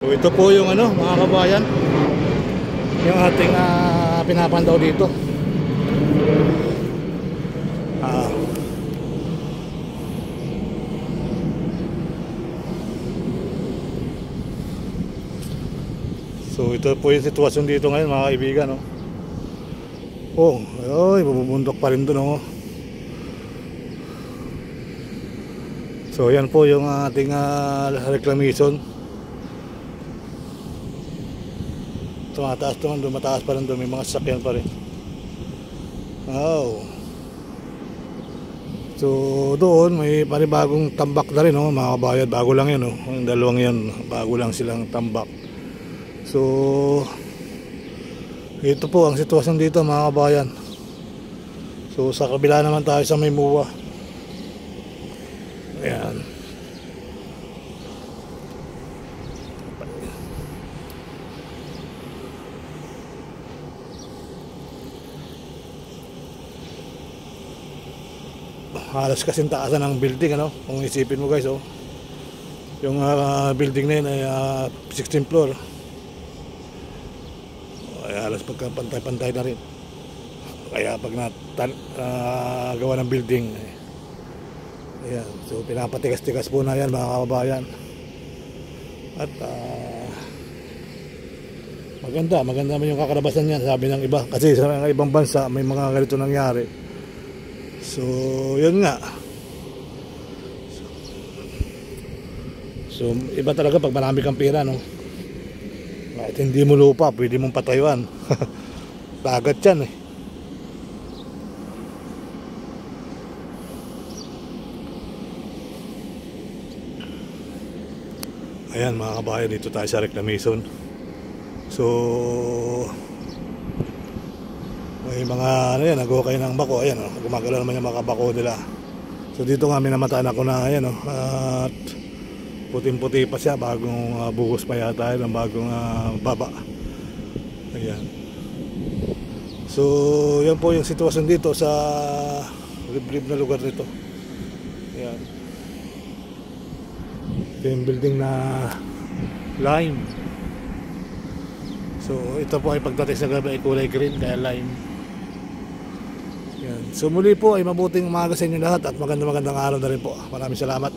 So ito po yung ano mga kabayan, yung ating pinapandaw dito. So ito po yung sitwasyon dito ngayon mga kaibigan, no? Oh, ay, bubundok pa rin doon, oh. So yan po yung ating reclamation. Tumataas naman doon, mataas pa rin doon, may mga sasakyan pa rin. Wow. So doon may panibagong tambak na rin, oh, mga kabayan. Bago lang yan, oh. Yung dalawang yan, bago lang silang tambak. So ito po ang sitwasyon dito mga kabayan. So sa kabila naman tayo sa may MUA. Ayan. Halos kasing taasan ng building, ano? Kung isipin mo guys, oh. Yung building na yun ay 16th floor. Ay halos pagkapantay-pantay na rin. Kaya pag gawa ng building, ayan, so pinapatigas-tigas po na yan mga kababayan. At maganda naman yung kakarabasan niyan, sabi ng iba. Kasi sa ibang bansa may mga ganito nangyari. So yun nga. So iba talaga pag marami kang pera, no? Kahit hindi mo lupa, pwede mong patayuan. Dagat yan, eh. Ayan mga kabayan, dito tayo sa reclamation. So may mga ano yan, nag-okay ng bako. Ayan, oh, gumagalaw naman yung mga bako nila. So dito nga minamataan ako na, ayan, oh, at puting-puti pa siya, bagong buhos pa yata ng bagong baba. Ayan. So yan po yung sitwasyon dito sa liblib na lugar nito. Ayan. Ito yung building na lime. So ito po ay pagdating sa gabi ay kulay green, kaya lime. Ayan. So muli po ay mabuting umaga sa inyo lahat at magandang araw na rin po. Maraming salamat.